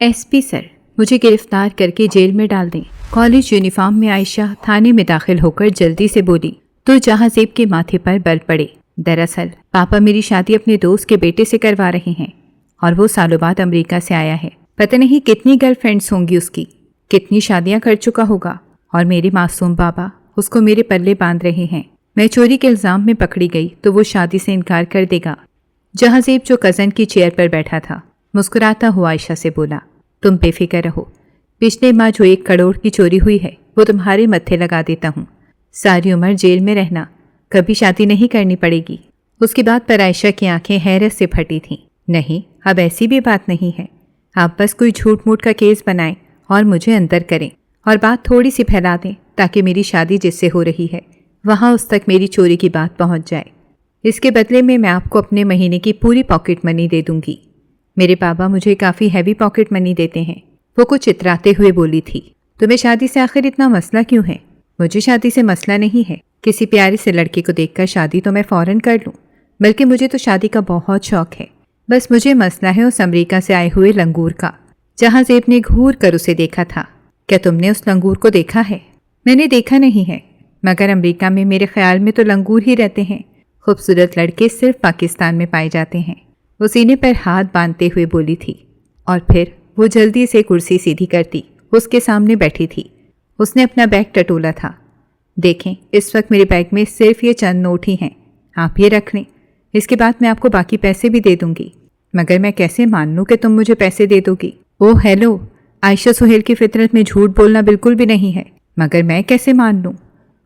SP sir, मुझे गिरफ्तार करके जेल में डाल दें। कॉलेज यूनिफॉर्म में आयशा थाने में दाखिल होकर जल्दी से बोली तो जहांजेब के माथे पर बल पड़े। दरअसल पापा मेरी शादी अपने दोस्त के बेटे से करवा रहे हैं और वो सालों बाद अमेरिका से आया है। पता नहीं कितनी गर्लफ्रेंड्स होंगी उसकी, कितनी शादियां कर चुका होगा, और मेरे मासूम बाबा उसको मेरे पल्ले बांध रहे हैं। मैं चोरी के इल्जाम में पकड़ी गई तो वो शादी से इनकार कर देगा। जहांजेब जो कज़न की चेयर पर बैठा था मुस्कुराता हुआ आयशा से बोला, तुम बेफिक्र रहो, पिछले माह जो 1 करोड़ की चोरी हुई है वो तुम्हारे मत्थे लगा देता हूँ। सारी उम्र जेल में रहना, कभी शादी नहीं करनी पड़ेगी। उसकी बात पर आयशा की आंखें हैरत से फटी थीं। नहीं, अब ऐसी भी बात नहीं है। आप बस कोई झूठ मूठ का केस बनाएं और मुझे अंदर करें और बात थोड़ी सी फैला दें ताकि मेरी शादी जिससे हो रही है वहाँ उस तक मेरी चोरी की बात पहुँच जाए। इसके बदले में मैं आपको अपने महीने की पूरी पॉकेट मनी दे दूंगी। मेरे पापा मुझे काफ़ी हैवी पॉकेट मनी देते हैं। वो कुछ इतराते हुए बोली थी, तुम्हें शादी से आखिर इतना मसला क्यों है? मुझे शादी से मसला नहीं है। किसी प्यारे से लड़के को देखकर शादी तो मैं फ़ौरन कर लूँ, बल्कि मुझे तो शादी का बहुत शौक है। बस मुझे मसला है उस अमेरिका से आए हुए लंगूर का। जहांजेब ने घूर कर उसे देखा था। क्या तुमने उस लंगूर को देखा है? मैंने देखा नहीं है, मगर अमेरिका में मेरे ख्याल में तो लंगूर ही रहते हैं। खूबसूरत लड़के सिर्फ पाकिस्तान में पाए जाते हैं। वो सीने पर हाथ बांधते हुए बोली थी और फिर वो जल्दी से कुर्सी सीधी करती उसके सामने बैठी थी। उसने अपना बैग टटोला था। देखें, इस वक्त मेरे बैग में सिर्फ ये चंद नोट ही हैं, आप ये रख लें। इसके बाद मैं आपको बाकी पैसे भी दे दूंगी। मगर मैं कैसे मान लूँ कि तुम मुझे पैसे दे दोगी? ओह हेलो, आयशा सुहेल की फितरत में झूठ बोलना बिल्कुल भी नहीं है, मगर मैं कैसे मान लूँ?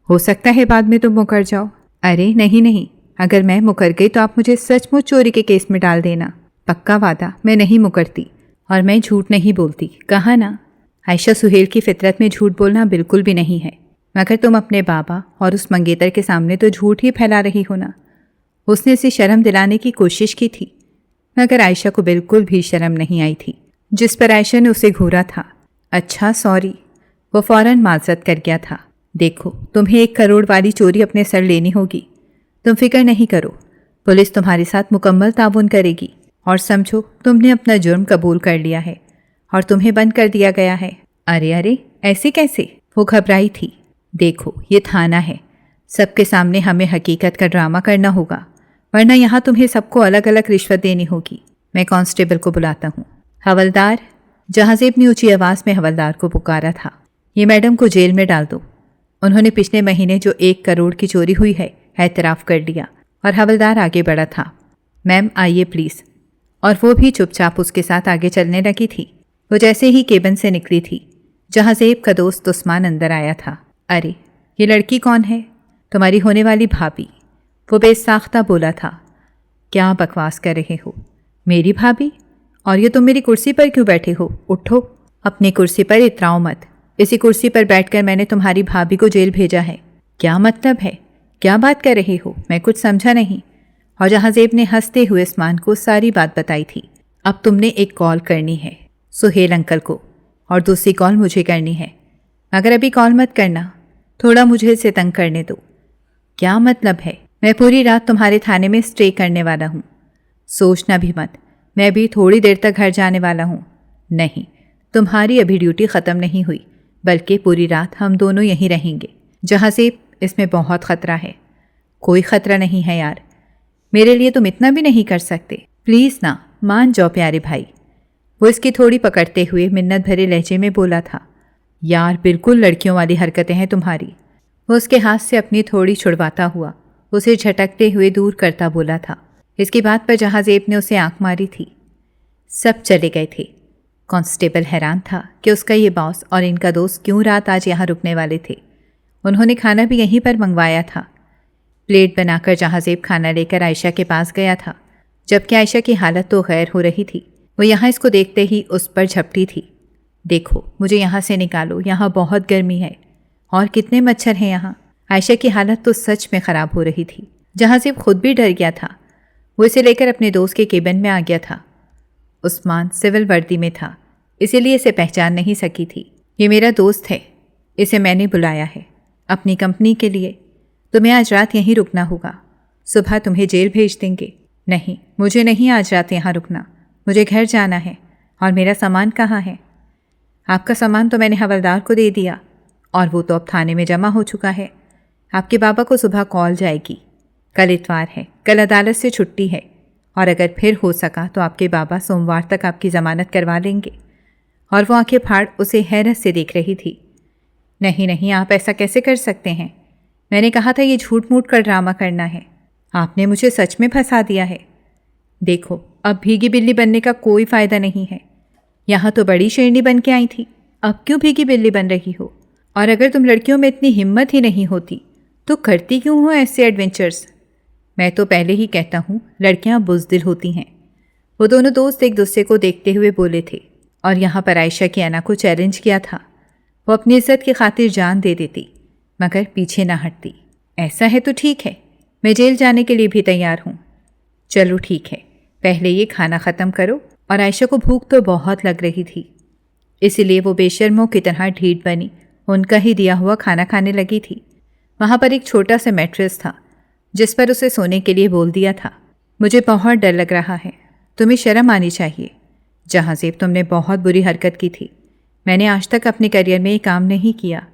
हो सकता है बाद में तुम मुकर जाओ। अरे नहीं, अगर मैं मुकर गई तो आप मुझे सचमुच चोरी के केस में डाल देना। पक्का वादा, मैं नहीं मुकरती और मैं झूठ नहीं बोलती, कहा ना। आयशा सुहेल की फितरत में झूठ बोलना बिल्कुल भी नहीं है, मगर तुम अपने बाबा और उस मंगेतर के सामने तो झूठ ही फैला रही हो ना। उसने उसे शर्म दिलाने की कोशिश की थी, मगर आयशा को बिल्कुल भी शर्म नहीं आई थी, जिस पर आयशा ने उसे घूरा था। अच्छा सॉरी, वो फौरन माजरत कर गया था। देखो, तुम्हें 1 करोड़ वाली चोरी अपने सर लेनी होगी। तुम फिक्र नहीं करो, पुलिस तुम्हारे साथ मुकम्मल ताउन करेगी। और समझो, तुमने अपना जुर्म कबूल कर लिया है और तुम्हें बंद कर दिया गया है। अरे ऐसे कैसे? वो घबराई थी। देखो, ये थाना है, सबके सामने हमें हकीकत का ड्रामा करना होगा, वरना यहाँ तुम्हें सबको अलग अलग रिश्वत देनी होगी। मैं कांस्टेबल को बुलाता हूँ। हवलदार। जहांजेब ने ऊंची आवाज़ में हवलदार को पुकारा था। ये मैडम को जेल में डाल दो। उन्होंने पिछले महीने जो 1 करोड़ की चोरी हुई है एतराफ़ कर लिया और हवलदार आगे बढ़ा था। मैम आइए प्लीज़। और वो भी चुपचाप उसके साथ आगे चलने लगी थी। वो जैसे ही केबिन से निकली थी, जहांजेब का दोस्त उस्मान अंदर आया था। अरे, ये लड़की कौन है? तुम्हारी होने वाली भाभी, वो बेसाख्ता बोला था। क्या बकवास कर रहे हो? मेरी भाभी? और ये तुम मेरी कुर्सी पर क्यों बैठे हो? उठो, अपनी कुर्सी पर इतराओ मत। इसी कुर्सी पर बैठकर मैंने तुम्हारी भाभी को जेल भेजा है। क्या मतलब है? क्या बात कर रहे हो? मैं कुछ समझा नहीं। और जहांजेब ने हंसते हुए उस्मान को सारी बात बताई थी। अब तुमने एक कॉल करनी है सुहेल अंकल को और दूसरी कॉल मुझे करनी है, मगर अभी कॉल मत करना, थोड़ा मुझे इसे तंग करने दो। क्या मतलब है? मैं पूरी रात तुम्हारे थाने में स्टे करने वाला हूँ। सोचना भी मत, मैं अभी थोड़ी देर तक घर जाने वाला हूँ। नहीं, तुम्हारी अभी ड्यूटी ख़त्म नहीं हुई, बल्कि पूरी रात हम दोनों यहीं रहेंगे। जहांजेब, इसमें बहुत ख़तरा है। कोई ख़तरा नहीं है यार, मेरे लिए तुम इतना भी नहीं कर सकते। प्लीज़ ना, मान जाओ प्यारे भाई। वो इसकी थोड़ी पकड़ते हुए मिन्नत भरे लहजे में बोला था। यार, बिल्कुल लड़कियों वाली हरकतें हैं तुम्हारी। वो उसके हाथ से अपनी थोड़ी छुड़वाता हुआ उसे झटकते हुए दूर करता बोला था। इसकी बात पर जहांजेब ने उसे आंख मारी थी। सब चले गए थे। कांस्टेबल हैरान था कि उसका ये बॉस और इनका दोस्त क्यों रात आज यहाँ रुकने वाले थे। उन्होंने खाना भी यहीं पर मंगवाया था। प्लेट बनाकर जहांजेब खाना लेकर आयशा के पास गया था, जबकि आयशा की हालत तो गैर हो रही थी। वो यहाँ इसको देखते ही उस पर झपटी थी। देखो, मुझे यहाँ से निकालो, यहाँ बहुत गर्मी है और कितने मच्छर हैं यहाँ। आयशा की हालत तो सच में ख़राब हो रही थी। जहांजेब खुद भी डर गया था। वो इसे लेकर अपने दोस्त के केबिन में आ गया था। उस्मान सिविल वर्दी में था, इसीलिए इसे पहचान नहीं सकी थी। ये मेरा दोस्त है, इसे मैंने बुलाया है अपनी कंपनी के लिए। तुम्हें आज रात यहीं रुकना होगा, सुबह तुम्हें जेल भेज देंगे। नहीं, मुझे नहीं आज रात यहाँ रुकना, मुझे घर जाना है और मेरा सामान कहाँ है? आपका सामान तो मैंने हवलदार को दे दिया और वो तो अब थाने में जमा हो चुका है। आपके बाबा को सुबह कॉल जाएगी। कल इतवार है, कल अदालत से छुट्टी है और अगर फिर हो सका तो आपके बाबा सोमवार तक आपकी ज़मानत करवा लेंगे। और वो आंखें फाड़ उसे हैरत से देख रही थी। नहीं नहीं, आप ऐसा कैसे कर सकते हैं? मैंने कहा था ये झूठ मूठ कर ड्रामा करना है। आपने मुझे सच में फंसा दिया है। देखो, अब भीगी बिल्ली बनने का कोई फ़ायदा नहीं है। यहाँ तो बड़ी शेरनी बन के आई थी, अब क्यों भीगी बिल्ली बन रही हो? और अगर तुम लड़कियों में इतनी हिम्मत ही नहीं होती तो करती क्यों हो ऐसे एडवेंचर्स? मैं तो पहले ही कहता हूँ लड़कियाँ बुज़दिल होती हैं। वो दोनों दोस्त एक दूसरे को देखते हुए बोले थे और यहाँ पर आयशा की अना को चैलेंज किया था। वो अपनी इज्जत की खातिर जान दे देती मगर पीछे ना हटती। ऐसा है तो ठीक है, मैं जेल जाने के लिए भी तैयार हूँ। चलो ठीक है, पहले ये खाना ख़त्म करो। और आयशा को भूख तो बहुत लग रही थी, इसीलिए वो बेशर्मों की तरह ढीठ बनी उनका ही दिया हुआ खाना खाने लगी थी। वहाँ पर एक छोटा सा मैट्रेस था जिस पर उसे सोने के लिए बोल दिया था। मुझे बहुत डर लग रहा है, तुम्हें शर्म आनी चाहिए। जहाँज़ेब, तुमने बहुत बुरी हरकत की थी। मैंने आज तक अपने करियर में ये काम नहीं किया।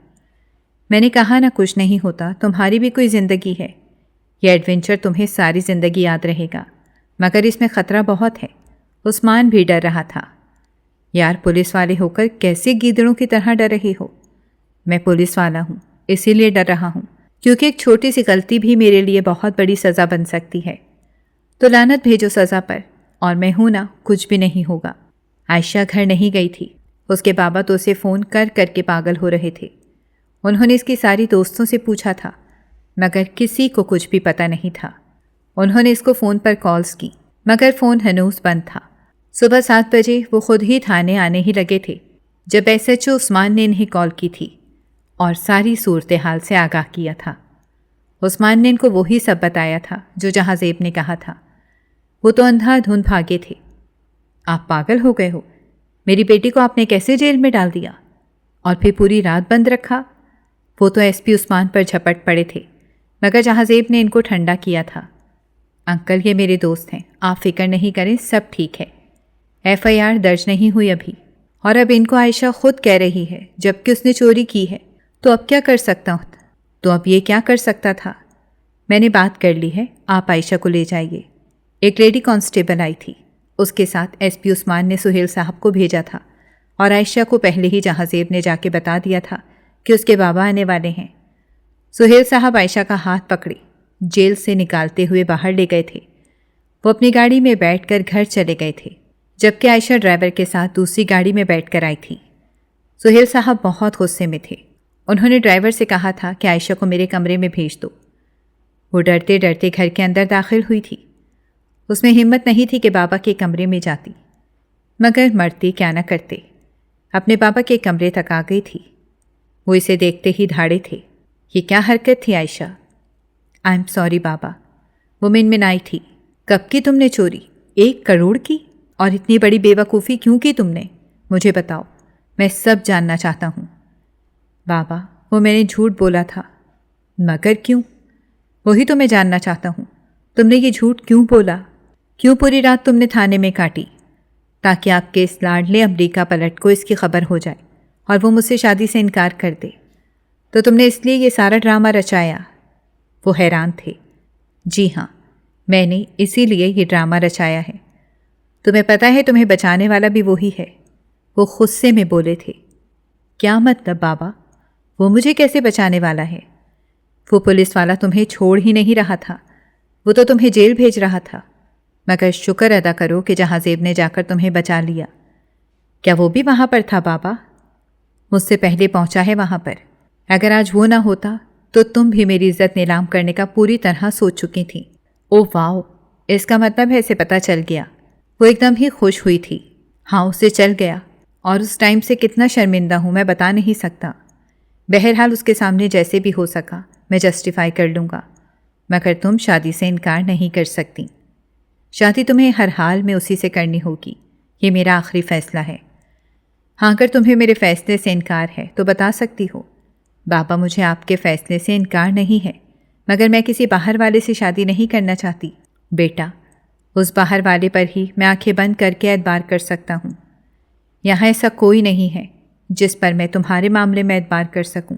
मैंने कहा ना कुछ नहीं होता, तुम्हारी भी कोई ज़िंदगी है। यह एडवेंचर तुम्हें सारी ज़िंदगी याद रहेगा, मगर इसमें ख़तरा बहुत है। उस्मान भी डर रहा था। यार, पुलिस वाले होकर कैसे गीदड़ों की तरह डर रहे हो? मैं पुलिस वाला हूँ, इसीलिए डर रहा हूँ, क्योंकि एक छोटी सी गलती भी मेरे लिए बहुत बड़ी सज़ा बन सकती है। तो लानत भेजो सज़ा पर, और मैं हूँ ना, कुछ भी नहीं होगा। आयशा घर नहीं गई थी। उसके बाबा तो उसे फ़ोन कर करके पागल हो रहे थे। उन्होंने इसकी सारी दोस्तों से पूछा था मगर किसी को कुछ भी पता नहीं था। उन्होंने इसको फ़ोन पर कॉल्स की मगर फ़ोन हनूस बंद था। सुबह 7 बजे वो खुद ही थाने आने ही लगे थे जब SHO उस्मान ने इन्हें कॉल की थी और सारी सूरत हाल से आगाह किया था। उस्मान ने इनको वही सब बताया था जो जहाँज़ेब ने कहा था। वो तो अंधाधुंध भागे थे। आप पागल हो गए हो? मेरी बेटी को आपने कैसे जेल में डाल दिया और फिर पूरी रात बंद रखा? वो तो SP उस्मान पर झपट पड़े थे मगर जहाँज़ेब ने इनको ठंडा किया था। अंकल, ये मेरे दोस्त हैं, आप फिक्र नहीं करें, सब ठीक है। FIR दर्ज नहीं हुई अभी। और अब इनको आयशा खुद कह रही है जबकि उसने चोरी की है, तो अब क्या कर सकता हूँ? तो अब ये क्या कर सकता था? मैंने बात कर ली है, आप आयशा को ले जाइए। एक लेडी कांस्टेबल आई थी, उसके साथ SP उस्मान ने सुहेल साहब को भेजा था और आयशा को पहले ही जहाँज़ेब ने जाके बता दिया था कि उसके बाबा आने वाले हैं। सुहेल साहब आयशा का हाथ पकड़े जेल से निकालते हुए बाहर ले गए थे। वो अपनी गाड़ी में बैठकर घर चले गए थे जबकि आयशा ड्राइवर के साथ दूसरी गाड़ी में बैठकर आई थी। सुहेल साहब बहुत गुस्से में थे। उन्होंने ड्राइवर से कहा था कि आयशा को मेरे कमरे में भेज दो। वो डरते डरते घर के अंदर दाखिल हुई थी। उसमें हिम्मत नहीं थी कि बाबा के कमरे में जाती, मगर मरती क्या न करते, अपने बाबा के कमरे तक आ गई थी। वो इसे देखते ही धाड़े थे। ये क्या हरकत थी आयशा? आई एम सॉरी बाबा, वो मिनमिनाई थी। कब की तुमने चोरी? 1 करोड़ की? और इतनी बड़ी बेवकूफ़ी क्यों की तुमने? मुझे बताओ, मैं सब जानना चाहता हूँ। बाबा, वो मैंने झूठ बोला था। मगर क्यों? वही तो मैं जानना चाहता हूँ। तुमने ये झूठ क्यों बोला? क्यों पूरी रात तुमने थाने में काटी? ताकि आपके इस लाडले अमरीका पलट को इसकी खबर हो जाए और वो मुझसे शादी से इनकार कर दे। तो तुमने इसलिए ये सारा ड्रामा रचाया? वो हैरान थे। जी हाँ, मैंने इसीलिए ये ड्रामा रचाया है। तुम्हें पता है तुम्हें बचाने वाला भी वही है। वो गुस्से में बोले थे। क्या मतलब बाबा? वो मुझे कैसे बचाने वाला है? वो पुलिस वाला तुम्हें छोड़ ही नहीं रहा था, वो तो तुम्हें जेल भेज रहा था। मगर शुक्र अदा करो कि जहाँज़ेब ने जाकर तुम्हें बचा लिया। क्या वो भी वहाँ पर था बाबा? मुझसे पहले पहुँचा है वहाँ पर। अगर आज वो ना होता तो तुम भी मेरी इज्जत नीलाम करने का पूरी तरह सोच चुकी थी। ओह वाओ, इसका मतलब है इसे पता चल गया। वो एकदम ही खुश हुई थी। हाँ, उसे चल गया और उस टाइम से कितना शर्मिंदा हूँ मैं बता नहीं सकता। बहरहाल उसके सामने जैसे भी हो सका मैं जस्टिफाई कर लूँगा, मगर तुम शादी से इनकार नहीं कर सकती। शादी तुम्हें हर हाल में उसी से करनी होगी, ये मेरा आखिरी फ़ैसला है। हाँ, अगर तुम्हें मेरे फ़ैसले से इनकार है तो बता सकती हो। बाबा, मुझे आपके फ़ैसले से इनकार नहीं है, मगर मैं किसी बाहर वाले से शादी नहीं करना चाहती। बेटा, उस बाहर वाले पर ही मैं आंखें बंद करके एतबार कर सकता हूँ। यहाँ ऐसा कोई नहीं है जिस पर मैं तुम्हारे मामले में एतबार कर सकूं।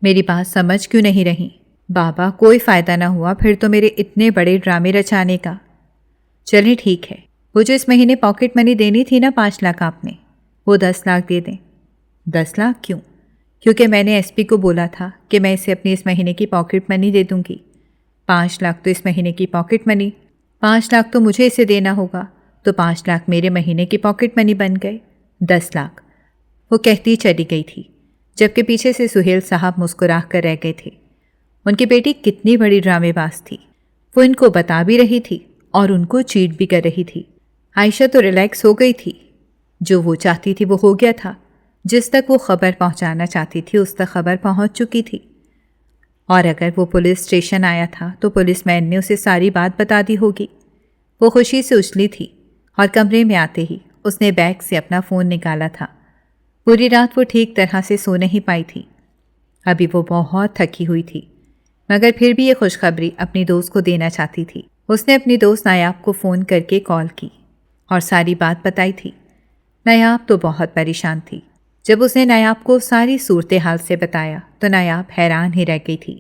मेरी बात समझ क्यों नहीं रही? बाबा, कोई फ़ायदा ना हुआ फिर तो मेरे इतने बड़े ड्रामे रचाने का। चलिए ठीक है, वो जो इस महीने पॉकेट मनी देनी थी ना 5 लाख आपने, वो 10 लाख दे दें। 10 लाख क्यों? क्योंकि मैंने एसपी को बोला था कि मैं इसे अपनी इस महीने की पॉकेट मनी दे दूंगी। 5 लाख तो इस महीने की पॉकेट मनी, 5 लाख तो मुझे इसे देना होगा, तो 5 लाख मेरे महीने की पॉकेट मनी बन गए। 10 लाख, वो कहती चली गई थी, जबकि पीछे से सुहेल साहब मुस्कुरा कर रह गए थे। उनकी बेटी कितनी बड़ी ड्रामेबाज थी। वो इनको बता भी रही थी और उनको चीट भी कर रही थी। आयशा तो रिलैक्स हो गई थी। जो वो चाहती थी वो हो गया था। जिस तक वो खबर पहुंचाना चाहती थी उस तक खबर पहुंच चुकी थी। और अगर वो पुलिस स्टेशन आया था तो पुलिसमैन ने उसे सारी बात बता दी होगी। वो खुशी से उछली थी और कमरे में आते ही उसने बैग से अपना फ़ोन निकाला था। पूरी रात वो ठीक तरह से सो नहीं पाई थी। अभी वो बहुत थकी हुई थी, मगर फिर भी ये खुशखबरी अपनी दोस्त को देना चाहती थी। उसने अपनी दोस्त नायाब को फ़ोन करके कॉल की और सारी बात बताई थी। नायाब तो बहुत परेशान थी। जब उसने नायाब को सारी सूरत हाल से बताया तो नायाब हैरान ही रह गई थी।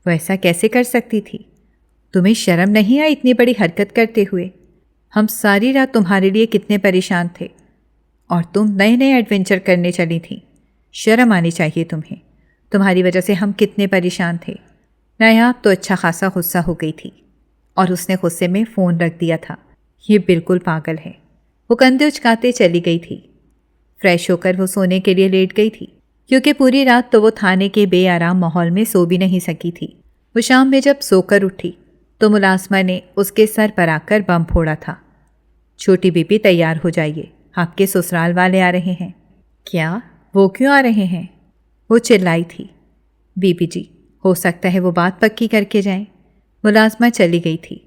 वो ऐसा कैसे कर सकती थी? तुम्हें शर्म नहीं आई इतनी बड़ी हरकत करते हुए? हम सारी रात तुम्हारे लिए कितने परेशान थे और तुम नए नए एडवेंचर करने चली थी। शर्म आनी चाहिए तुम्हें। तुम्हारी वजह से हम कितने परेशान थे। नायाब तो अच्छा खासा गुस्सा हो गई थी और उसने गुस्से में फ़ोन रख दिया था। ये बिल्कुल पागल है। वो कंधे उचकाते चली गई थी। फ्रेश होकर वो सोने के लिए लेट गई थी, क्योंकि पूरी रात तो वो थाने के बेआराम माहौल में सो भी नहीं सकी थी। वो शाम में जब सोकर उठी तो मुलाजमा ने उसके सर पर आकर बम फोड़ा था। छोटी बीबी तैयार हो जाइए, आपके ससुराल वाले आ रहे हैं। क्या? वो क्यों आ रहे हैं? वो चिल्लाई थी। बीबी जी, हो सकता है वो बात पक्की करके जाएं। मुलाजमा चली गई थी।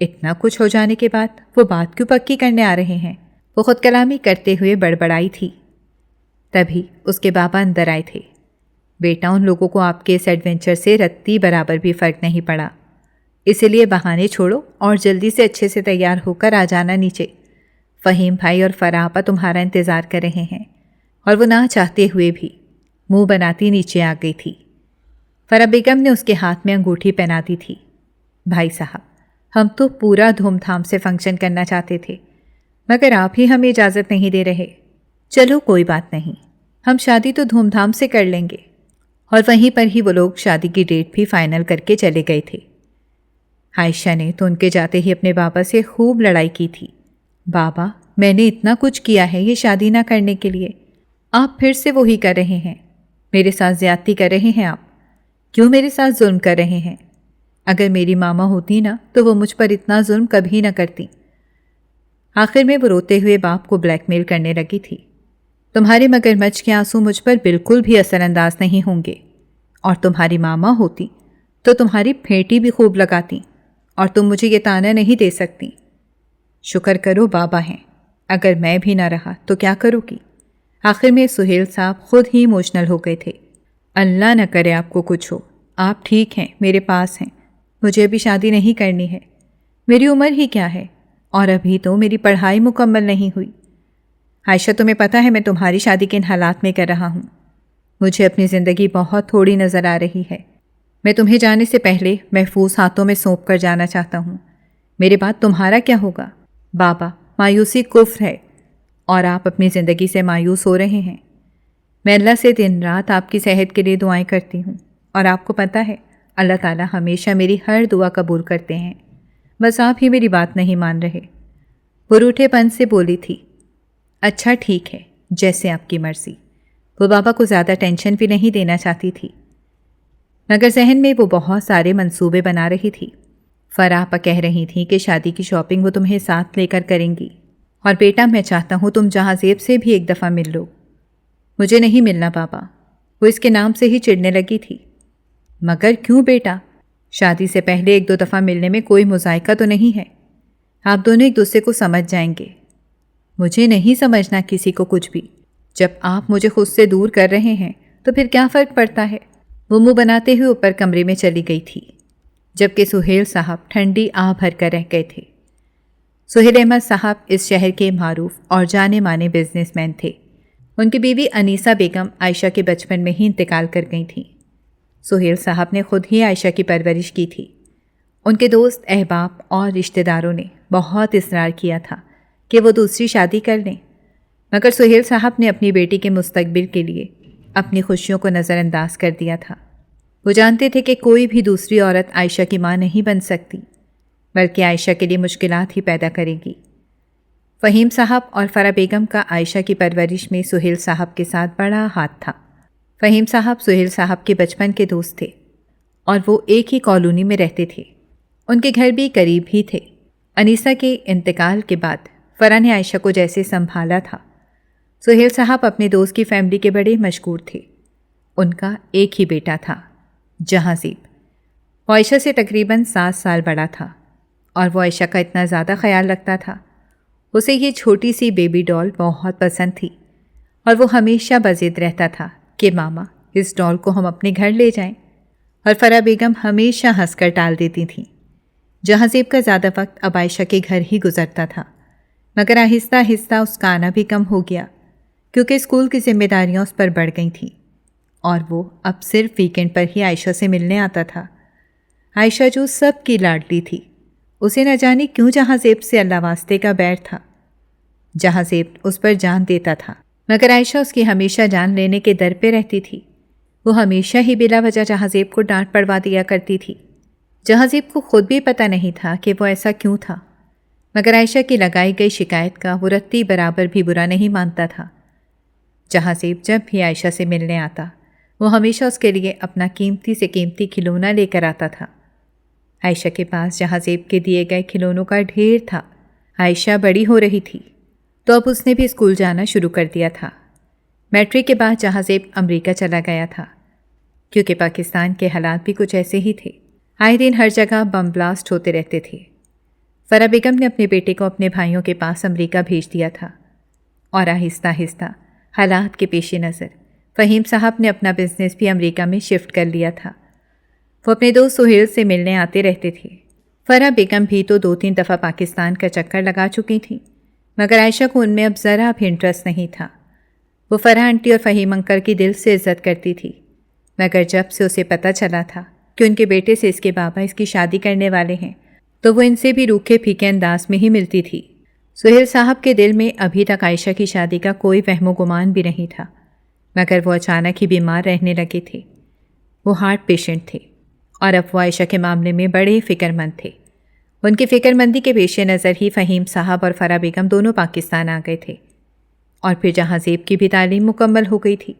इतना कुछ हो जाने के बाद वो बात क्यों पक्की करने आ रहे हैं? वो खुद कलामी करते हुए बड़बड़ाई थी। तभी उसके बाबा अंदर आए थे। बेटा, उन लोगों को आपके इस एडवेंचर से रत्ती बराबर भी फ़र्क नहीं पड़ा, इसलिए बहाने छोड़ो और जल्दी से अच्छे से तैयार होकर आ जाना नीचे। फ़हीम भाई और फ़राह आपा तुम्हारा इंतज़ार कर रहे हैं। और वो ना चाहते हुए भी मुंह बनाती नीचे आ गई थी। फ़राह बेगम ने उसके हाथ में अंगूठी पहना दी थी। भाई साहब, हम तो पूरा धूमधाम से फंक्शन करना चाहते थे, मगर आप ही हमें इजाज़त नहीं दे रहे। चलो कोई बात नहीं, हम शादी तो धूमधाम से कर लेंगे। और वहीं पर ही वो लोग शादी की डेट भी फाइनल करके चले गए थे। आयशा ने तो उनके जाते ही अपने बाबा से खूब लड़ाई की थी। बाबा, मैंने इतना कुछ किया है ये शादी ना करने के लिए, आप फिर से वही कर रहे हैं। मेरे साथ ज्यादती कर रहे हैं आप। क्यों मेरे साथ जुल्म कर रहे हैं? अगर मेरी मामा होती ना तो वो मुझ पर इतना जुल्म कभी ना करती। आखिर में वो रोते हुए बाप को ब्लैकमेल करने लगी थी। तुम्हारे मगरमच्छ के आंसू मुझ पर बिल्कुल भी असरअंदाज नहीं होंगे, और तुम्हारी मामा होती तो तुम्हारी फेंटी भी खूब लगाती और तुम मुझे ये ताना नहीं दे सकती। शुक्र करो बाबा हैं, अगर मैं भी ना रहा तो क्या करोगी? आखिर में सुहेल साहब खुद ही इमोशनल हो गए थे। अल्लाह न करे आपको कुछ हो, आप ठीक हैं, मेरे पास हैं। मुझे अभी शादी नहीं करनी है। मेरी उम्र ही क्या है, और अभी तो मेरी पढ़ाई मुकम्मल नहीं हुई। आयशा, तुम्हें पता है मैं तुम्हारी शादी किन हालात में कर रहा हूँ। मुझे अपनी ज़िंदगी बहुत थोड़ी नज़र आ रही है। मैं तुम्हें जाने से पहले महफूज हाथों में सौंप कर जाना चाहता हूँ। मेरे बाद तुम्हारा क्या होगा? बाबा, मायूसी कुफ्र है और आप अपनी ज़िंदगी से मायूस हो रहे हैं। मैं अल्लाह से दिन रात आपकी सेहत के लिए दुआएं करती हूँ, और आपको पता है अल्लाह ताला हमेशा मेरी हर दुआ कबूल करते हैं। बस आप ही मेरी बात नहीं मान रहे। वो रूठेपन से बोली थी। अच्छा ठीक है, जैसे आपकी मर्ज़ी। वो बाबा को ज़्यादा टेंशन भी नहीं देना चाहती थी, मगर जहन में वो बहुत सारे मंसूबे बना रही थी। फ़राह आपा कह रही थी कि शादी की शॉपिंग वो तुम्हें साथ लेकर करेंगी, और बेटा मैं चाहता हूँ तुम जहाज़ेब से भी एक दफ़ा मिल लो। मुझे नहीं मिलना बाबा, वो इसके नाम से ही चिढ़ने लगी थी। मगर क्यों बेटा? शादी से पहले 1-2 दफ़ा मिलने में कोई मुज़ायका तो नहीं है। आप दोनों एक दूसरे को समझ जाएंगे। मुझे नहीं समझना किसी को कुछ भी। जब आप मुझे खुद से दूर कर रहे हैं तो फिर क्या फ़र्क पड़ता है? वो मुँह बनाते हुए ऊपर कमरे में चली गई थी, जबकि सुहेल साहब ठंडी आह भर कर रह गए थे। सुहेल अहमद साहब इस शहर के मारूफ और जाने माने बिजनेसमैन थे। उनकी बीवी अनीसा बेगम आयशा के बचपन में ही इंतकाल कर गई थीं। सुहेल साहब ने खुद ही आयशा की परवरिश की थी। उनके दोस्त, अहबाब और रिश्तेदारों ने बहुत इसरार किया था कि वो दूसरी शादी कर लें, मगर सुहेल साहब ने अपनी बेटी के मुस्तकबिल के लिए अपनी खुशियों को नज़रअंदाज कर दिया था। वो जानते थे कि कोई भी दूसरी औरत आयशा की मां नहीं बन सकती, बल्कि आयशा के लिए मुश्किलात ही पैदा करेगी। फ़हीम साहब और फ़रा बेगम का आयशा की परवरिश में सुहेल साहब के साथ बड़ा हाथ था। फ़हीम साहब सुहेल साहब के बचपन के दोस्त थे और वो एक ही कॉलोनी में रहते थे। उनके घर भी करीब ही थे। अनीसा के इंतकाल के बाद फ़रा ने आयशा को जैसे संभाला था। सुहेल साहब अपने दोस्त की फैमिली के बड़े मशहूर थे। उनका एक ही बेटा था, जहांज़ीब। वो आयशा से तकरीबन 7 साल बड़ा था और वो आयशा का इतना ज़्यादा ख्याल रखता था। उसे ये छोटी सी बेबी डॉल बहुत पसंद थी और वो हमेशा बज़िद रहता था कि मामा इस डॉल को हम अपने घर ले जाएं, और फ़रा बेगम हमेशा हंसकर टाल देती थीं। जहांज़ीब का ज़्यादा वक्त अब आयशा के घर ही गुजरता था, मगर आहिस्ता आहिस्ता उसका आना भी कम हो गया क्योंकि स्कूल की जिम्मेदारियां उस पर बढ़ गई थीं और वो अब सिर्फ वीकेंड पर ही आयशा से मिलने आता था। आयशा जो सबकी लाडली थी, उसे न जाने क्यों जहांज़ेब से अल्लाह वास्ते का बैर था। जहांज़ेब उस पर जान देता था, मगर आयशा उसकी हमेशा जान लेने के दर पे रहती थी। वो हमेशा ही बिला वजह जहांज़ेब को डांट पड़वा दिया करती थी। जहांज़ेब को खुद भी पता नहीं था कि वो ऐसा क्यों था, मगर आयशा की लगाई गई शिकायत का वो रत्ती बराबर भी बुरा नहीं मानता था। जहांज़ेब जब भी आयशा से मिलने आता, वो हमेशा उसके लिए अपना कीमती से कीमती खिलौना लेकर आता था। आयशा के पास जहांज़ेब के दिए गए खिलौनों का ढेर था। आयशा बड़ी हो रही थी तो अब उसने भी स्कूल जाना शुरू कर दिया था। मैट्रिक के बाद जहांज़ेब अमेरिका चला गया था क्योंकि पाकिस्तान के हालात भी कुछ ऐसे ही थे। आए दिन हर जगह बम ब्लास्ट होते रहते थे। फ़रा बेगम ने अपने बेटे को अपने भाइयों के पास अमेरिका भेज दिया था और आहिस्ता आहिस्ता हालात के पेश नज़र फ़हीम साहब ने अपना बिजनेस भी अमेरिका में शिफ्ट कर लिया था। वो अपने दोस्त सुहेल से मिलने आते रहते थे। फ़रा बेगम भी तो 2-3 दफ़ा पाकिस्तान का चक्कर लगा चुकी थी, मगर आयशा को उनमें अब ज़रा भी इंटरेस्ट नहीं था। वो फ़रा आंटी और फ़हीम अंकल की दिल से इज़्ज़त करती थी, मगर जब से उसे पता चला था कि उनके बेटे से इसके बाबा इसकी शादी करने वाले हैं, तो वो इनसे भी रूखे फीके अंदाज में ही मिलती थी। सुहेल साहब के दिल में अभी तक आयशा की शादी का कोई वहमो गुमान भी नहीं था, मगर वो अचानक ही बीमार रहने लगे थे। वो हार्ट पेशेंट थे और अब वो आयशा के मामले में बड़े फ़िक्रमंद थे। उनकी फ़िक्रमंदी के पेश नज़र ही फ़हीम साहब और फ़रा बेगम दोनों पाकिस्तान आ गए थे और फिर जहांज़ेब की भी तालीम मुकम्मल हो गई थी।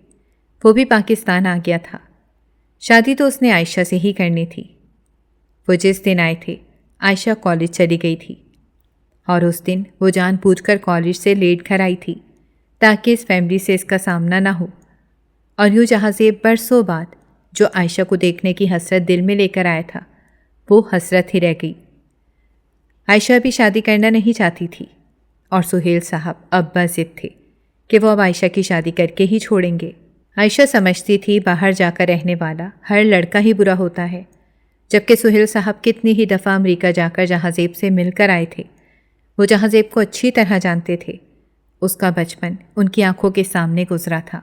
वो भी पाकिस्तान आ गया था। शादी तो उसने आयशा से ही करनी थी। वो जिस दिन आए थे, आयशा कॉलेज चली गई थी और उस दिन वो जानबूझकर कॉलेज से लेट घर आई थी ताकि इस फैमिली से इसका सामना ना हो। और यूँ जहांज़ेब बरसों बाद जो आयशा को देखने की हसरत दिल में लेकर आया था, वो हसरत ही रह गई। आयशा भी शादी करना नहीं चाहती थी और सुहेल साहब अब ज़िद थे कि वो अब आयशा की शादी करके ही छोड़ेंगे। आयशा समझती थी बाहर जाकर रहने वाला हर लड़का ही बुरा होता है, जबकि सुहेल साहब कितनी ही दफ़ा अमेरिका जाकर जहांज़ेब से मिलकर आए थे। वो जहांज़ेब को अच्छी तरह जानते थे। उसका बचपन उनकी आंखों के सामने गुजरा था।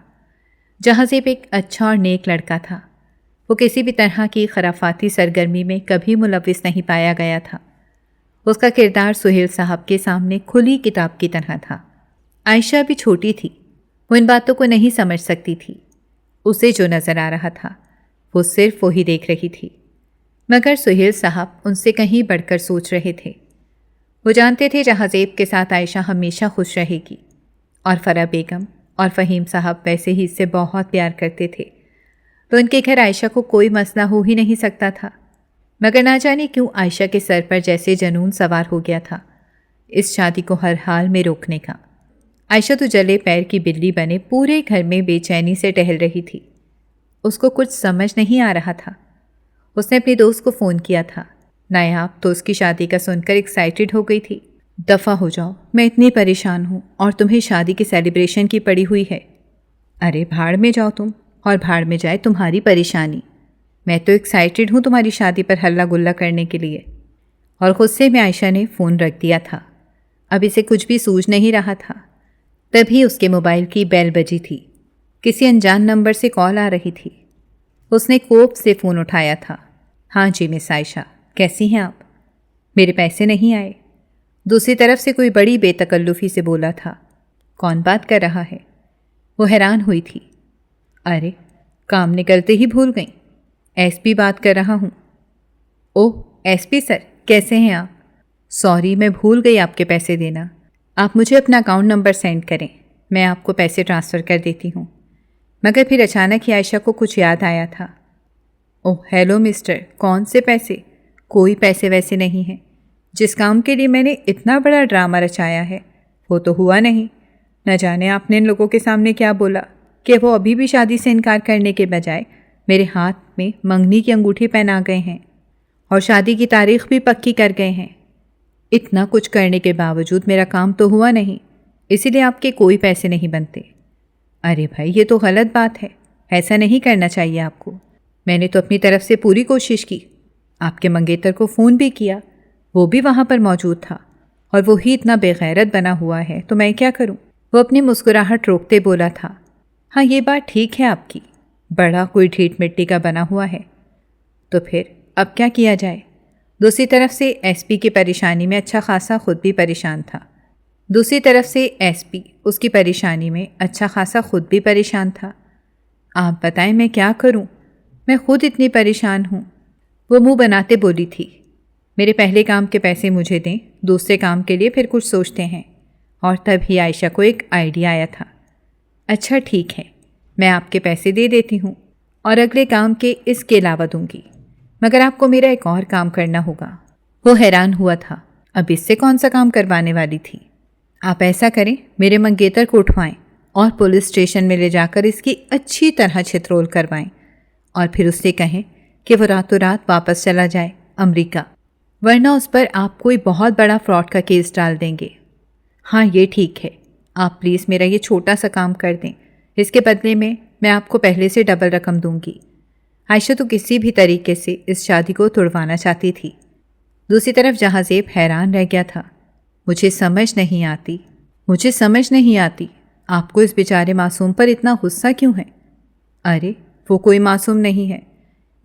जहांज़ेब एक अच्छा और नेक लड़का था। वो किसी भी तरह की खराफाती सरगर्मी में कभी मुलविस नहीं पाया गया था। उसका किरदार सुहेल साहब के सामने खुली किताब की तरह था। आयशा भी छोटी थी, वो इन बातों को नहीं समझ सकती थी। उसे जो नज़र आ रहा था वो सिर्फ वही देख रही थी, मगर सुहेल साहब उनसे कहीं बढ़कर सोच रहे थे। वो जानते थे जहांज़ेब के साथ आयशा हमेशा खुश रहेगी और फ़रा बेगम और फ़हीम साहब वैसे ही इससे बहुत प्यार करते थे, तो उनके घर आयशा को कोई मसला हो ही नहीं सकता था। मगर ना जाने क्यों आयशा के सर पर जैसे जनून सवार हो गया था इस शादी को हर हाल में रोकने का। आयशा तो जले पैर की बिल्ली बने पूरे घर में बेचैनी से टहल रही थी। उसको कुछ समझ नहीं आ रहा था। उसने अपने दोस्त को फ़ोन किया था। नायाब तो उसकी शादी का सुनकर एक्साइटेड हो गई थी। दफ़ा हो जाओ, मैं इतनी परेशान हूँ और तुम्हें शादी की सेलिब्रेशन की पड़ी हुई है। अरे भाड़ में जाओ तुम और भाड़ में जाए तुम्हारी परेशानी। मैं तो एक्साइटेड हूँ तुम्हारी शादी पर हल्ला गुल्ला करने के लिए। और गुस्से में आयशा ने फ़ोन रख दिया था। अब इसे कुछ भी सूझ नहीं रहा था। तभी उसके मोबाइल की बेल बजी थी। किसी अनजान नंबर से कॉल आ रही थी। उसने कोप से फ़ोन उठाया था। हाँ जी मिस आयशा, कैसी हैं आप? मेरे पैसे नहीं आए। दूसरी तरफ से कोई बड़ी बेतकल्लुफ़ी से बोला था। कौन बात कर रहा है? वो हैरान हुई थी। अरे, काम निकलते ही भूल गई। एसपी बात कर रहा हूँ। ओह एसपी सर, कैसे हैं आप? सॉरी, मैं भूल गई आपके पैसे देना। आप मुझे अपना अकाउंट नंबर सेंड करें, मैं आपको पैसे ट्रांसफ़र कर देती हूँ। मगर फिर अचानक ही आयशा को कुछ याद आया था। ओह हेलो मिस्टर, कौन से पैसे? कोई पैसे वैसे नहीं हैं। जिस काम के लिए मैंने इतना बड़ा ड्रामा रचाया है वो तो हुआ नहीं। न जाने आपने इन लोगों के सामने क्या बोला कि वो अभी भी शादी से इनकार करने के बजाय मेरे हाथ में मंगनी की अंगूठी पहना गए हैं और शादी की तारीख भी पक्की कर गए हैं। इतना कुछ करने के बावजूद मेरा काम तो हुआ नहीं, इसीलिए आपके कोई पैसे नहीं बनते। अरे भाई, ये तो गलत बात है, ऐसा नहीं करना चाहिए आपको। मैंने तो अपनी तरफ से पूरी कोशिश की। आपके मंगेतर को फ़ोन भी किया, वो भी वहाँ पर मौजूद था और वो ही इतना बेगैरत बना हुआ है तो मैं क्या करूँ? वो अपनी मुस्कुराहट रोकते बोला था। हाँ, ये बात ठीक है आपकी, बड़ा कोई ढीठ मिट्टी का बना हुआ है। तो फिर अब क्या किया जाए? दूसरी तरफ से एसपी की परेशानी में अच्छा खासा खुद भी परेशान था। आप बताएं मैं क्या करूं? मैं खुद इतनी परेशान हूं। वो मुंह बनाते बोली थी। मेरे पहले काम के पैसे मुझे दें, दूसरे काम के लिए फिर कुछ सोचते हैं। और तभी आयशा को एक आइडिया आया था। अच्छा ठीक है, मैं आपके पैसे दे देती हूँ और अगले काम के इसके अलावा दूंगी, मगर आपको मेरा एक और काम करना होगा। वो हैरान हुआ था, अब इससे कौन सा काम करवाने वाली थी। आप ऐसा करें, मेरे मंगेतर को उठवाएं और पुलिस स्टेशन में ले जाकर इसकी अच्छी तरह छितरोल करवाएं और फिर उससे कहें कि वो रातों रात वापस चला जाए अमेरिका, वरना उस पर आप कोई बहुत बड़ा फ्रॉड का केस डाल देंगे। हाँ ये ठीक है, आप प्लीज़ मेरा ये छोटा सा काम कर दें, इसके बदले में मैं आपको पहले से डबल रकम दूंगी। आयशा तो किसी भी तरीके से इस शादी को तुड़वाना चाहती थी। दूसरी तरफ जहाज़ेब हैरान रह गया था। मुझे समझ नहीं आती आपको इस बेचारे मासूम पर इतना गुस्सा क्यों है? अरे वो कोई मासूम नहीं है,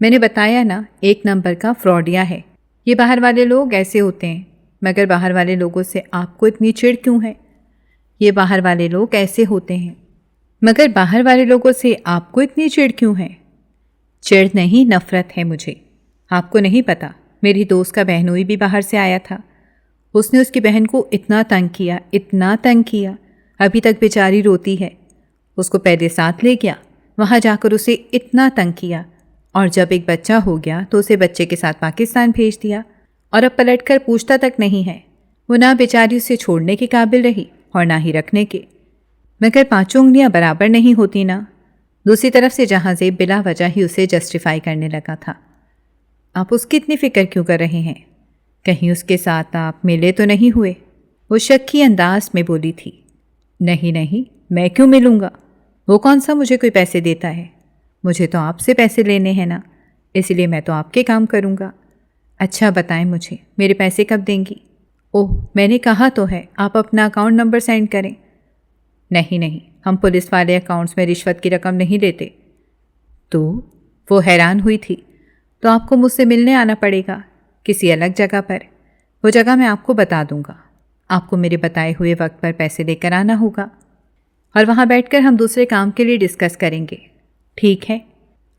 मैंने बताया ना, एक नंबर का फ्रॉडिया है। ये बाहर वाले लोग ऐसे होते हैं, मगर बाहर वाले लोगों से आपको इतनी चिढ़ क्यों है? ये बाहर वाले लोग ऐसे होते हैं, मगर बाहर वाले लोगों से आपको इतनी चिढ़ क्यों है? चिढ़ नहीं, नफ़रत है मुझे। आपको नहीं पता, मेरी दोस्त का बहनोई भी बाहर से आया था। उसने उसकी बहन को इतना तंग किया, अभी तक बेचारी रोती है। उसको पहले साथ ले गया, वहाँ जाकर उसे इतना तंग किया और जब एक बच्चा हो गया तो उसे बच्चे के साथ पाकिस्तान भेज दिया और अब पलटकर पूछता तक नहीं है। वो ना बेचारी उसे छोड़ने के काबिल रही और ना ही रखने के, मगर पांचों उंगलियां बराबर नहीं होती ना। दूसरी तरफ से जहाज़ेब बिला वजह ही उसे जस्टिफाई करने लगा था। आप उसकी इतनी फिक्र क्यों कर रहे हैं? कहीं उसके साथ आप मिले तो नहीं हुए? वो शक्की अंदाज में बोली थी। नहीं, मैं क्यों मिलूँगा? वो कौन सा मुझे कोई पैसे देता है? मुझे तो आपसे पैसे लेने हैं ना, इसलिए मैं तो आपके काम करूँगा। अच्छा बताएं मुझे, मेरे पैसे कब देंगी? ओह मैंने कहा तो है, आप अपना अकाउंट नंबर सेंड करें। नहीं, हम पुलिस वाले अकाउंट्स में रिश्वत की रकम नहीं लेते। तो वो हैरान हुई थी। तो आपको मुझसे मिलने आना पड़ेगा किसी अलग जगह पर। वो जगह मैं आपको बता दूंगा। आपको मेरे बताए हुए वक्त पर पैसे लेकर आना होगा और वहाँ बैठकर हम दूसरे काम के लिए डिस्कस करेंगे, ठीक है?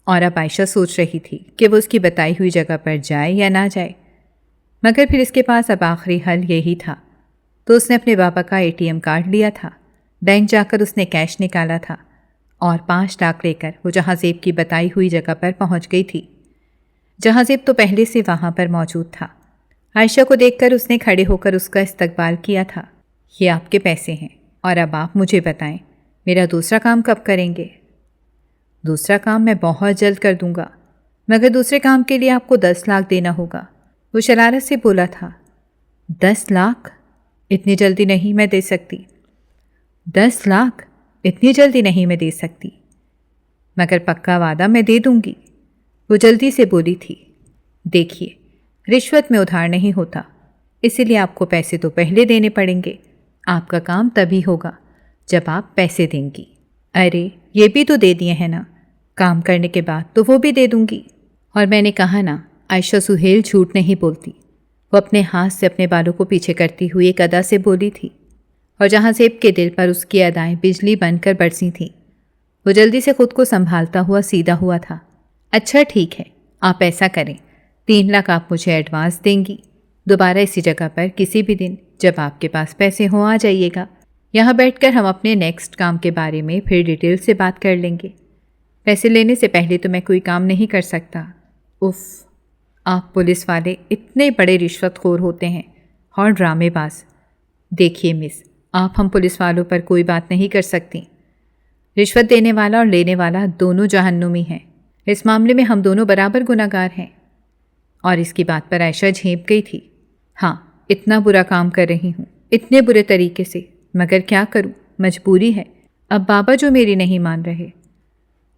और अब आयशा सोच रही थी कि वो उसकी बताई हुई जगह पर जाए या ना जाए, मगर फिर इसके पास अब आखिरी हल यही था। तो उसने अपने पापा का एटीएम कार्ड लिया था, बैंक जाकर उसने कैश निकाला था और 5 लाख लेकर वो जहाज़ेब की बताई हुई जगह पर पहुंच गई थी। जहाज़ेब तो पहले से वहाँ पर मौजूद था। आयशा को देखकर उसने खड़े होकर उसका इस्तकबाल किया था। ये आपके पैसे हैं और अब आप मुझे बताएं, मेरा दूसरा काम कब करेंगे? दूसरा काम मैं बहुत जल्द कर दूंगा, मगर दूसरे काम के लिए आपको 10 लाख देना होगा। वो शरारत से बोला था। 10 लाख? इतनी जल्दी नहीं मैं दे सकती। 10 लाख? इतनी जल्दी नहीं मैं दे सकती, मगर पक्का वादा मैं दे दूंगी। वो जल्दी से बोली थी। देखिए, रिश्वत में उधार नहीं होता, इसीलिए आपको पैसे तो पहले देने पड़ेंगे। आपका काम तभी होगा जब आप पैसे देंगी। अरे ये भी तो दे दिए हैं ना, काम करने के बाद तो वो भी दे दूंगी। और मैंने कहा ना, आयशा सुहेल झूठ नहीं बोलती। वो अपने हाथ से अपने बालों को पीछे करती हुई एक अदा से बोली थी, और जहाँ ज़ेब के दिल पर उसकी अदाएं बिजली बनकर बरसी थीं। वो जल्दी से खुद को संभालता हुआ सीधा हुआ था। अच्छा ठीक है, आप ऐसा करें, 3 लाख आप मुझे एडवांस देंगी। दोबारा इसी जगह पर किसी भी दिन जब आपके पास पैसे हों आ जाइएगा। यहाँ बैठकर हम अपने नेक्स्ट काम के बारे में फिर डिटेल से बात कर लेंगे। पैसे लेने से पहले तो मैं कोई काम नहीं कर सकता। उफ़, आप पुलिस वाले इतने बड़े रिश्वतखोर होते हैं और ड्रामेबाज। देखिए मिस, आप हम पुलिस वालों पर कोई बात नहीं कर सकती। रिश्वत देने वाला और लेने वाला दोनों जहन्नुमी हैं। इस मामले में हम दोनों बराबर गुनाहगार हैं। और इसकी बात पर आयशा झेंप गई थी। हाँ, इतना बुरा काम कर रही हूँ, इतने बुरे तरीके से, मगर क्या करूँ, मजबूरी है। अब बाबा जो मेरी नहीं मान रहे।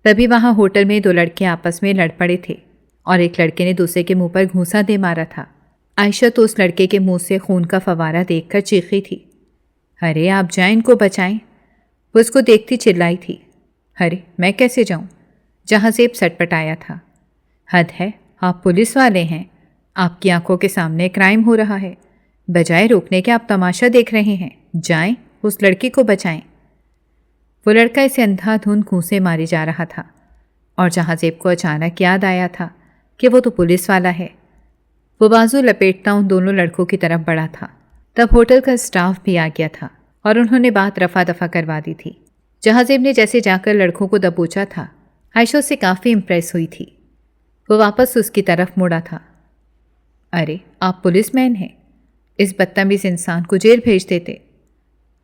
तभी वहाँ होटल में 2 लड़के आपस में लड़ पड़े थे और एक लड़के ने दूसरे के मुंह पर घूंसा दे मारा था। आयशा तो उस लड़के के मुंह से खून का फवारा देखकर चीखी थी। अरे आप जाएं, इनको बचाएं। वो उसको देखती चिल्लाई थी। अरे मैं कैसे जाऊं? जहाँ ज़ेब सटपटाया था। हद है, आप पुलिस वाले हैं, आपकी आंखों के सामने क्राइम हो रहा है, बजाय रोकने के आप तमाशा देख रहे हैं। जाएं, उस लड़की को बचाएं। वो लड़का इसे अंधाधुंध घूंसे मारे जा रहा था और जहाँ ज़ेब को अचानक याद आया था कि वो तो पुलिस वाला है, वो बाजू लपेटता उन दोनों लड़कों की तरफ बढ़ा था। तब होटल का स्टाफ भी आ गया था और उन्होंने बात रफा दफा करवा दी थी। जहाँ ज़ेब ने जैसे जाकर लड़कों को दबोचा था, आयशा उससे काफ़ी इम्प्रेस हुई थी। वो वापस उसकी तरफ मुड़ा था। अरे आप पुलिसमैन हैं, इस बदतमीज़ इंसान को जेल भेज देते।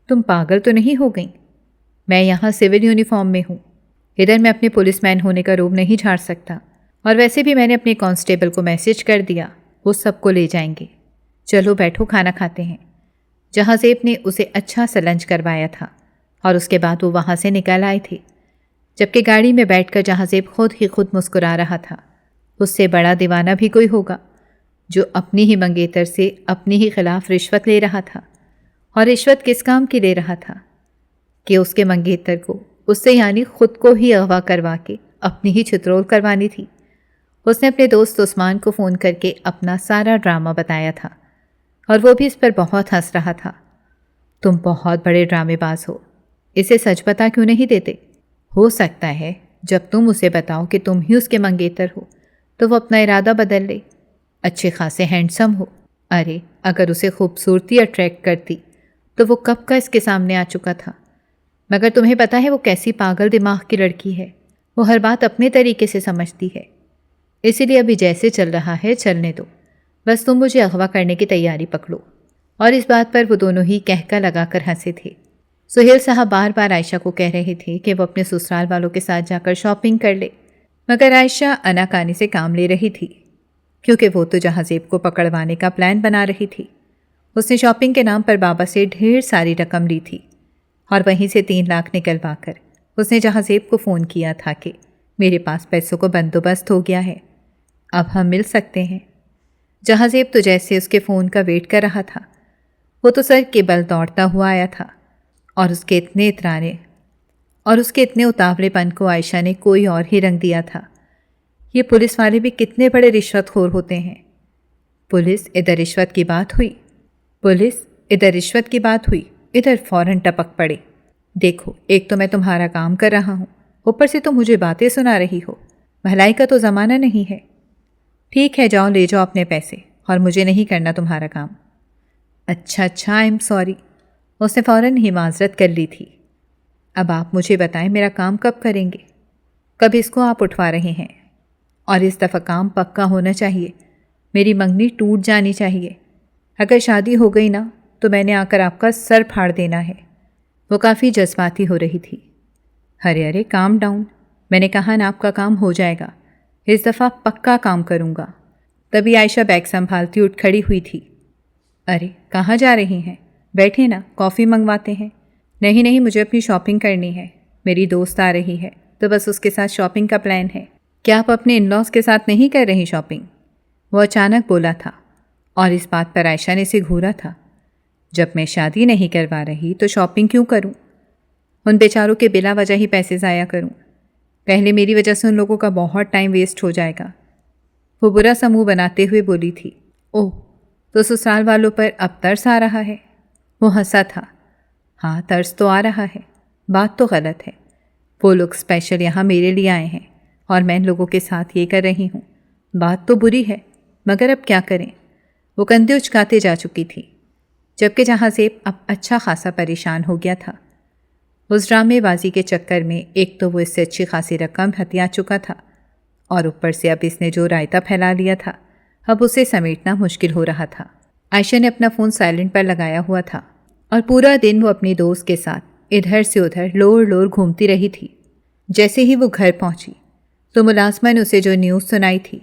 तुम पागल तो नहीं हो गई? मैं यहाँ सिविल यूनिफॉर्म में हूँ, इधर मैं अपने पुलिसमैन होने का रोब नहीं झाड़ सकता। और वैसे भी मैंने अपने कांस्टेबल को मैसेज कर दिया, वो सबको ले जाएंगे। चलो बैठो, खाना खाते हैं। जहाँ ज़ेब ने उसे अच्छा सा लंच करवाया था और उसके बाद वो वहाँ से निकल आए थे। जबकि गाड़ी में बैठकर जहाँ ज़ेब खुद ही खुद मुस्कुरा रहा था। उससे बड़ा दीवाना भी कोई होगा जो अपनी ही मंगेतर से अपनी ही खिलाफ रिश्वत ले रहा था। और रिश्वत किस काम की ले रहा था कि उसके मंगेतर को उससे यानी खुद को ही अगवा करवा के अपनी ही छितरोल करवानी थी। उसने अपने दोस्त उस्मान को फ़ोन करके अपना सारा ड्रामा बताया था और वो भी इस पर बहुत हंस रहा था। तुम बहुत बड़े ड्रामेबाज हो, इसे सच बता क्यों नहीं देते? हो सकता है जब तुम उसे बताओ कि तुम ही उसके मंगेतर हो तो वो अपना इरादा बदल ले। अच्छे खासे हैंडसम हो। अरे अगर उसे खूबसूरती अट्रैक्ट करती तो वो कब का इसके सामने आ चुका था। मगर तुम्हें पता है वो कैसी पागल दिमाग की लड़की है। वो हर बात अपने तरीके से समझती है। इसीलिए अभी जैसे चल रहा है चलने दो, बस तुम मुझे अगवा करने की तैयारी पकड़ो। और इस बात पर वो दोनों ही कहका लगाकर हंसे थे। सुहेल साहब बार बार आयशा को कह रहे थे कि वो अपने ससुराल वालों के साथ जाकर शॉपिंग कर ले, मगर आयशा अनाकानी से काम ले रही थी, क्योंकि वो तो जहाँ ज़ेब को पकड़वाने का प्लान बना रही थी। उसने शॉपिंग के नाम पर बाबा से ढेर सारी रकम ली थी और वहीं से 3 लाख निकलवा कर उसने जहाँ ज़ेब को फ़ोन किया था कि मेरे पास पैसों को बंदोबस्त हो गया है, अब हम मिल सकते हैं। जहाँ ज़ेब तो जैसे उसके फ़ोन का वेट कर रहा था, वो तो सर के बल दौड़ता हुआ आया था और उसके इतने उतावलेपन को आयशा ने कोई और ही रंग दिया था। ये पुलिस वाले भी कितने बड़े रिश्वतखोर होते हैं। पुलिस इधर रिश्वत की बात हुई, इधर फ़ौरन टपक पड़े। देखो, एक तो मैं तुम्हारा काम कर रहा हूँ, ऊपर से तुम मुझे बातें सुना रही हो। भलाई का तो ज़माना नहीं है। ठीक है, जाओ ले जाओ अपने पैसे और मुझे नहीं करना तुम्हारा काम। अच्छा, आई एम सॉरी। उसने फ़ौरन ही माजरत कर ली थी। अब आप मुझे बताएं, मेरा काम कब करेंगे? कब इसको आप उठवा रहे हैं? और इस दफ़ा काम पक्का होना चाहिए। मेरी मंगनी टूट जानी चाहिए। अगर शादी हो गई ना तो मैंने आकर आपका सर फाड़ देना है। वो काफ़ी जज्बाती हो रही थी। अरे काम डाउन, मैंने कहा ना आपका काम हो जाएगा। इस दफ़ा पक्का काम करूँगा। तभी आयशा बैग संभालती उठ खड़ी हुई थी। अरे कहाँ जा रही हैं? बैठे ना, कॉफ़ी मंगवाते हैं। नहीं, मुझे अपनी शॉपिंग करनी है। मेरी दोस्त आ रही है तो बस उसके साथ शॉपिंग का प्लान है। क्या आप अपने इन लॉज के साथ नहीं कर रही शॉपिंग? वो अचानक बोला था और इस बात पर आयशा ने इसे घूरा था, जब मैं शादी नहीं करवा रही तो शॉपिंग क्यों करूं? उन बेचारों के बिला वजह ही पैसे ज़ाया करूं? पहले मेरी वजह से उन लोगों का बहुत टाइम वेस्ट हो जाएगा। वो बुरा सा मुंह बनाते हुए बोली थी। ओह, तो ससुराल वालों पर अब तरस आ रहा है? वो हंसा था। हाँ, तरस तो आ रहा है, बात तो गलत है। वो लोग स्पेशल यहाँ मेरे लिए आए हैं और मैं इन लोगों के साथ ये कर रही हूँ। बात तो बुरी है, मगर अब क्या करें? वो कंधे उचकाते जा चुकी थी, जबकि जहांज़ेब अब अच्छा खासा परेशान हो गया था। उस ड्रामेबाजी के चक्कर में एक तो वो इससे अच्छी खासी रकम हथिया चुका था और ऊपर से अब इसने जो रायता फैला लिया था, अब उसे समेटना मुश्किल हो रहा था। आयशा ने अपना फ़ोन साइलेंट पर लगाया हुआ था और पूरा दिन वो अपनी दोस्त के साथ इधर से उधर लोर लोर घूमती रही थी। जैसे ही वो घर पहुंची तो मुलाजमा ने उसे जो न्यूज़ सुनाई थी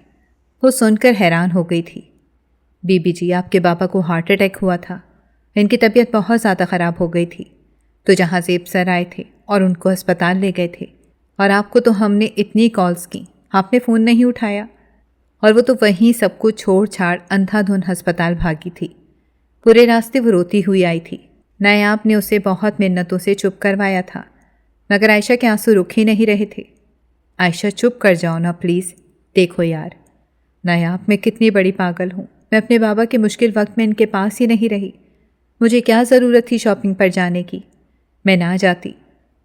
वो सुनकर हैरान हो गई थी। बीबी जी, आपके बाबा को हार्ट अटैक हुआ था, इनकी तबीयत बहुत ज़्यादा ख़राब हो गई थी, तो जहांज़ेब सर आए थे और उनको अस्पताल ले गए थे। और आपको तो हमने इतनी कॉल्स की, आपने फ़ोन नहीं उठाया। और वो तो वहीं सब कुछ छोड़ छाड़ अंधाधुन अस्पताल भागी थी। पूरे रास्ते वो रोती हुई आई थी। नायाब ने उसे बहुत मिन्नतों से चुप करवाया था, मगर आयशा के आंसू रुक ही नहीं रहे थे। आयशा, चुप कर जाओ ना प्लीज़। देखो यार नायाब, मैं कितनी बड़ी पागल हूँ। मैं अपने बाबा के मुश्किल वक्त में इनके पास ही नहीं रही। मुझे क्या ज़रूरत थी शॉपिंग पर जाने की? मैं ना जाती।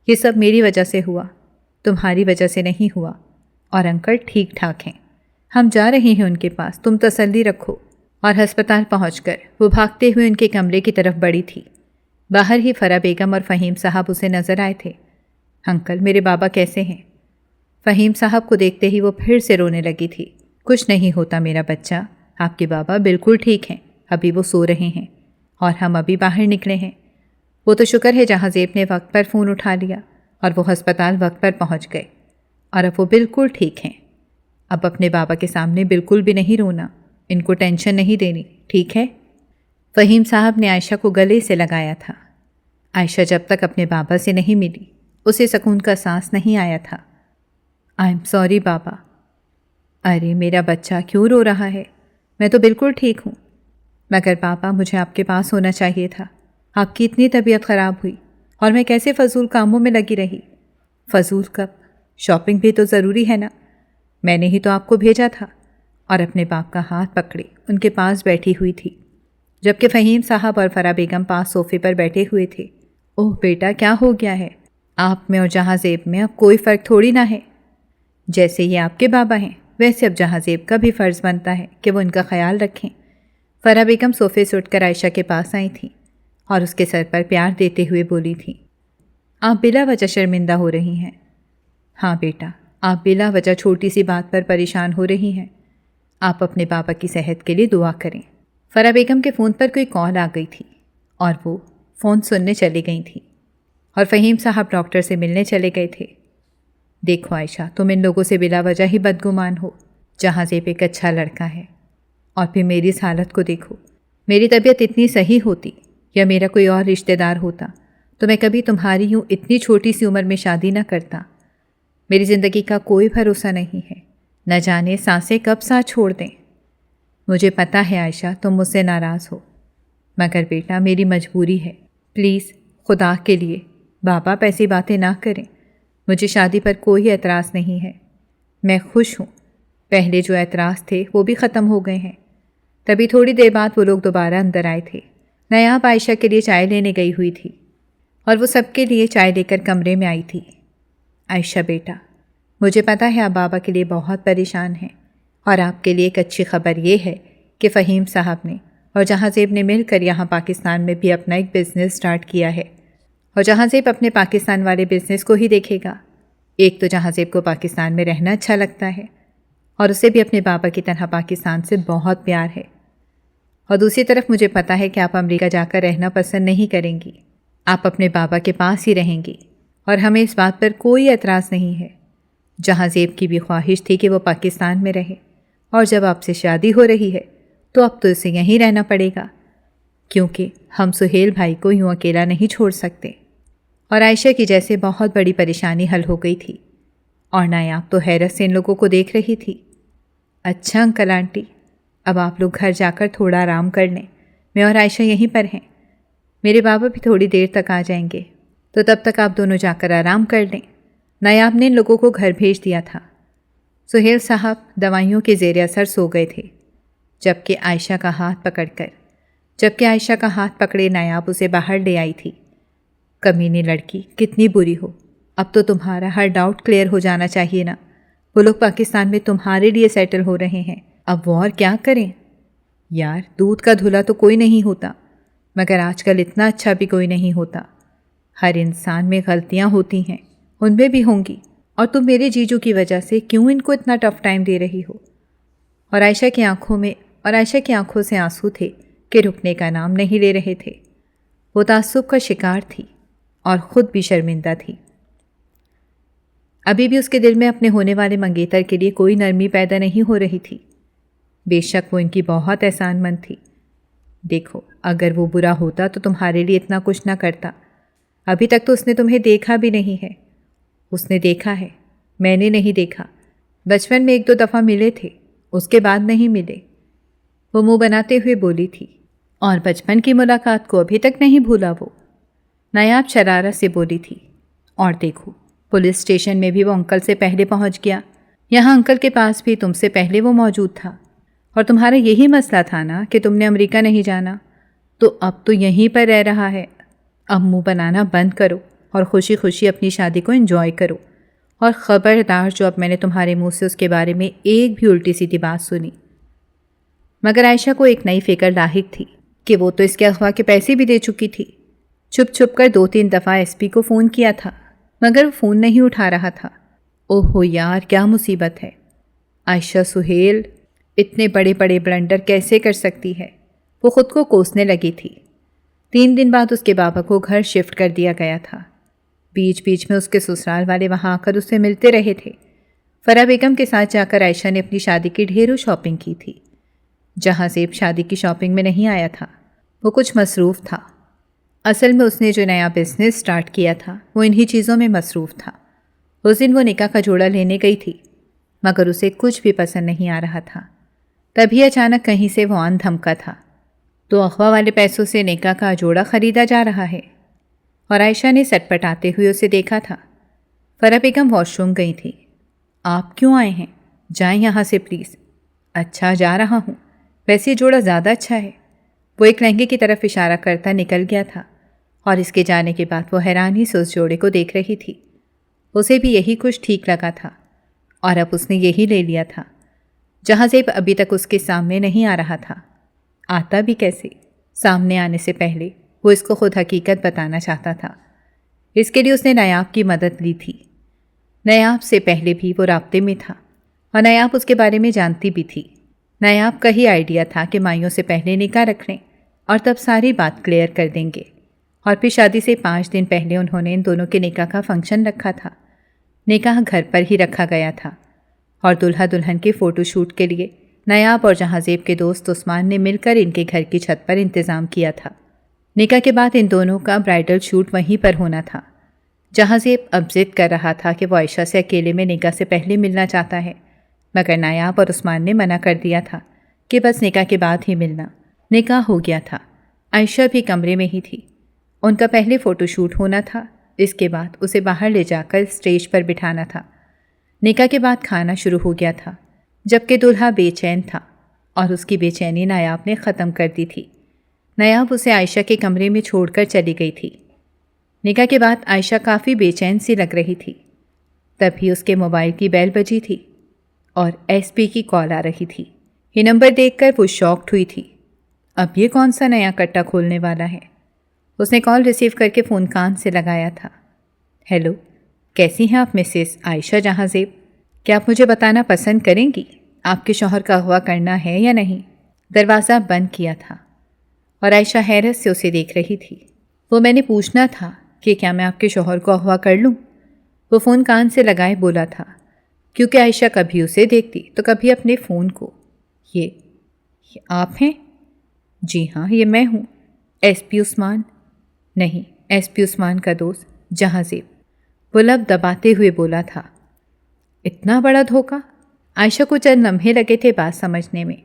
ये सब मेरी वजह से हुआ, तुम्हारी वजह से नहीं हुआ। और अंकल ठीक ठाक हैं, हम जा रहे हैं उनके पास, तुम तसल्ली रखो। और अस्पताल पहुंचकर वो भागते हुए उनके कमरे की तरफ बढ़ी थी। बाहर ही फरा बेगम और फ़हीम साहब उसे नज़र आए थे। अंकल, मेरे बाबा कैसे हैं? फ़हीम साहब को देखते ही वो फिर से रोने लगी थी। कुछ नहीं होता मेरा बच्चा, आपके बाबा बिल्कुल ठीक हैं, अभी वो सो रहे हैं और हम अभी बाहर निकले हैं। वो तो शुक्र है जहांज़ेब ने वक्त पर फ़ोन उठा लिया और वो अस्पताल वक्त पर पहुंच गए और अब वो बिल्कुल ठीक हैं। अब अपने बाबा के सामने बिल्कुल भी नहीं रोना, इनको टेंशन नहीं देनी, ठीक है? फ़हीम साहब ने आयशा को गले से लगाया था। आयशा जब तक अपने बाबा से नहीं मिली उसे सुकून का सांस नहीं आया था। आई एम सॉरी बाबा। अरे मेरा बच्चा क्यों रो रहा है? मैं तो बिल्कुल ठीक हूँ। मगर पापा, मुझे आपके पास होना चाहिए था। आपकी इतनी तबीयत ख़राब हुई और मैं कैसे फ़जूल कामों में लगी रही। फ़जूल कब? शॉपिंग भी तो ज़रूरी है ना। मैंने ही तो आपको भेजा था। और अपने बाप का हाथ पकड़े उनके पास बैठी हुई थी, जबकि फ़हीम साहब और फ़रा बेगम पास सोफ़े पर बैठे हुए थे। ओह बेटा, क्या हो गया है? आप में और जहांज़ेब में अब कोई फ़र्क थोड़ी ना है। जैसे ये आपके बाबा हैं, वैसे अब जहांज़ेब का भी फ़र्ज़ बनता है कि वो इनका ख्याल रखें। फ़रा बेगम सोफ़े से उठकर आयशा के पास आई थी और उसके सर पर प्यार देते हुए बोली थी, आप बिला वजह शर्मिंदा हो रही हैं। हाँ बेटा, आप बिला वजह छोटी सी बात पर परेशान हो रही हैं। आप अपने बाबा की सेहत के लिए दुआ करें। फ़रा बेगम के फ़ोन पर कोई कॉल आ गई थी और वो फ़ोन सुनने चली गई थी और फ़हीम साहब डॉक्टर से मिलने चले गए थे। देखो आयशा, तुम इन लोगों से बिला वजह ही बदगुमान हो। जहांज़ेब एक अच्छा लड़का है और फिर मेरी इस हालत को देखो। मेरी तबीयत इतनी सही होती या मेरा कोई और रिश्तेदार होता तो मैं कभी तुम्हारी यूँ इतनी छोटी सी उम्र में शादी न करता। मेरी ज़िंदगी का कोई भरोसा नहीं है, न जाने सांसें कब साथ छोड़ दें। मुझे पता है आयशा, तुम मुझसे नाराज़ हो, मगर बेटा मेरी मजबूरी है। प्लीज़ खुदा के लिए बाबा आप ऐसी बातें ना करें। मुझे शादी पर कोई एतराज़ नहीं है, मैं खुश हूँ। पहले जो एतराज़ थे वो भी ख़त्म हो गए हैं। तभी थोड़ी देर बाद वो लोग दोबारा अंदर आए थे। नायाब आयशा के लिए चाय लेने गई हुई थी और वो सबके लिए चाय लेकर कमरे में आई थी। आयशा बेटा, मुझे पता है आप बाबा के लिए बहुत परेशान हैं और आपके लिए एक अच्छी खबर ये है कि फ़हीम साहब ने और जहांज़ेब ने मिलकर यहाँ पाकिस्तान में भी अपना एक बिज़नेस स्टार्ट किया है और जहांज़ेब अपने पाकिस्तान वाले बिज़नेस को ही देखेगा। एक तो जहांज़ेब को पाकिस्तान में रहना अच्छा लगता है और उसे भी अपने बाबा की तरह पाकिस्तान से बहुत प्यार है, और दूसरी तरफ मुझे पता है कि आप अमेरिका जाकर रहना पसंद नहीं करेंगी। आप अपने बाबा के पास ही रहेंगी और हमें इस बात पर कोई एतराज़ नहीं है। जहांज़ेब की भी ख्वाहिश थी कि वो पाकिस्तान में रहे और जब आपसे शादी हो रही है तो अब तो उसे यहीं रहना पड़ेगा, क्योंकि हम सुहेल भाई को यूँ अकेला नहीं छोड़ सकते। और आयशा की जैसे बहुत बड़ी परेशानी हल हो गई थी और नायाब तो हैरत से इन लोगों को देख रही थी। अच्छा अंकल आंटी, अब आप लोग घर जाकर थोड़ा आराम कर लें, मैं और आयशा यहीं पर हैं। मेरे बाबा भी थोड़ी देर तक आ जाएंगे, तो तब तक आप दोनों जाकर आराम कर लें। नायाब ने इन लोगों को घर भेज दिया था। सुहेल साहब दवाइयों के ज़ेर असर सो गए थे, जबकि आयशा का हाथ पकड़े नायाब उसे बाहर ले आई थी। कमीनी लड़की, कितनी बुरी हो, अब तो तुम्हारा हर डाउट क्लियर हो जाना चाहिए ना। वो लोग पाकिस्तान में तुम्हारे लिए सेटल हो रहे हैं, अब वो और क्या करें। यार, दूध का धुला तो कोई नहीं होता, मगर आजकल इतना अच्छा भी कोई नहीं होता। हर इंसान में गलतियां होती हैं, उनमें भी होंगी, और तुम मेरे जीजू की वजह से क्यों इनको इतना टफ टाइम दे रही हो। और आयशा की आंखों से आंसू थे कि रुकने का नाम नहीं ले रहे थे। वो ताज्जुब का शिकार थी और ख़ुद भी शर्मिंदा थी। अभी भी उसके दिल में अपने होने वाले मंगेतर के लिए कोई नरमी पैदा नहीं हो रही थी। बेशक वो इनकी बहुत एहसानमंद थी। देखो, अगर वो बुरा होता तो तुम्हारे लिए इतना कुछ ना करता। अभी तक तो उसने तुम्हें देखा भी नहीं है। उसने देखा है, मैंने नहीं देखा। बचपन में 1-2 दफ़ा मिले थे, उसके बाद नहीं मिले। वो मुंह बनाते हुए बोली थी, और बचपन की मुलाकात को अभी तक नहीं भूला वो। नायाब शरारत से बोली थी, और देखो, पुलिस स्टेशन में भी वो अंकल से पहले पहुंच गया। यहाँ अंकल के पास भी तुमसे पहले वो मौजूद था। और तुम्हारा यही मसला था ना कि तुमने अमेरिका नहीं जाना, तो अब तो यहीं पर रह रहा है। अब मुंह बनाना बंद करो और खुशी खुशी अपनी शादी को एंजॉय करो। और ख़बरदार, जो अब मैंने तुम्हारे मुंह से उसके बारे में एक भी उल्टी सीधी बात सुनी। मगर आयशा को एक नई फिक्र लाहिक थी कि वो तो इसके अगवा के पैसे भी दे चुकी थी। छुप छुप कर 2-3 दफ़ा एसपी को फ़ोन किया था, मगर वो फ़ोन नहीं उठा रहा था। ओहो यार, क्या मुसीबत है। आयशा सुहेल इतने बड़े बड़े ब्लंडर कैसे कर सकती है। वो ख़ुद को कोसने लगी थी। 3 दिन बाद उसके बाबा को घर शिफ्ट कर दिया गया था। बीच बीच में उसके ससुराल वाले वहाँ आकर उससे मिलते रहे थे। फरा बेगम के साथ जाकर आयशा ने अपनी शादी की ढेरों शॉपिंग की थी। जहाँ ज़ेब शादी की शॉपिंग में नहीं आया था, वो कुछ मसरूफ़ था। असल में उसने जो नया बिज़नेस स्टार्ट किया था, वो इन्हीं चीज़ों में मसरूफ़ था। उस दिन वो निकाह का जोड़ा लेने गई थी, मगर उसे कुछ भी पसंद नहीं आ रहा था। तभी अचानक कहीं से वो आन धमका था, तो अगवा वाले पैसों से निकाह का जोड़ा ख़रीदा जा रहा है। और आयशा ने सटपटाते हुए उसे देखा था। फरा बेगम वॉशरूम गई थी। आप क्यों आए हैं? जाएं यहाँ से प्लीज़। अच्छा, जा रहा हूँ, वैसे ये जोड़ा ज़्यादा अच्छा है। वो एक लहंगे की तरफ इशारा करता निकल गया था, और इसके जाने के बाद वो हैरानी से उस जोड़े को देख रही थी। उसे भी यही कुछ ठीक लगा था, और अब उसने यही ले लिया था। जहाँ ज़ेब अभी तक उसके सामने नहीं आ रहा था। आता भी कैसे? सामने आने से पहले वो इसको खुद हकीकत बताना चाहता था। इसके लिए उसने नायाब की मदद ली थी। नायाब से पहले भी वो राब्ते में था, और नायाब उसके बारे में जानती भी थी। नायाब का ही आइडिया था कि माइयों से पहले निकाह रख लें, और तब सारी बात क्लियर कर देंगे। और फिर शादी से 5 दिन पहले उन्होंने इन दोनों के निकाह का फंक्शन रखा था। निकाह घर पर ही रखा गया था, और दुल्हा दुल्हन के फ़ोटोशूट के लिए नायाब और जहाज़ेब के दोस्त उस्मान ने मिलकर इनके घर की छत पर इंतज़ाम किया था। निकाह के बाद इन दोनों का ब्राइडल शूट वहीं पर होना था। जहाज़ेब अब जिद कर रहा था कि वो आयशा से अकेले में निकाह से पहले मिलना चाहता है, मगर नायाब और उस्मान ने मना कर दिया था कि बस निकाह के बाद ही मिलना। निकाह हो गया था, आयशा भी कमरे में ही थी। उनका पहले फ़ोटोशूट होना था, इसके बाद उसे बाहर ले जाकर स्टेज पर बिठाना था। निकाह के बाद खाना शुरू हो गया था, जबकि दूल्हा बेचैन था, और उसकी बेचैनी नायाब ने ख़त्म कर दी थी। नायाब उसे आयशा के कमरे में छोड़कर चली गई थी। निकाह के बाद आयशा काफ़ी बेचैन सी लग रही थी। तभी उसके मोबाइल की बेल बजी थी, और एसपी की कॉल आ रही थी। ये नंबर देखकर वो शॉक्ड हुई थी। अब ये कौन सा नया कट्टा खोलने वाला है? उसने कॉल रिसीव करके फ़ोन कान से लगाया था। हेलो, कैसी हैं आप मिसेस आयशा जहाज़ेब? क्या आप मुझे बताना पसंद करेंगी आपके शौहर का अगवा करना है या नहीं? दरवाज़ा बंद किया था, और आयशा हैरत से उसे देख रही थी। वो मैंने पूछना था कि क्या मैं आपके शौहर को अगवा कर लूँ? वो फ़ोन कान से लगाए बोला था, क्योंकि आयशा कभी उसे देखती तो कभी अपने फ़ोन को। ये आप हैं? जी हाँ, ये मैं हूँ। एसपी उस्मान? नहीं, एसपी उस्मान का दोस्त जहाज़ेब। वो लब दबाते हुए बोला था। इतना बड़ा धोखा? आयशा को चंद लम्हे लगे थे बात समझने में,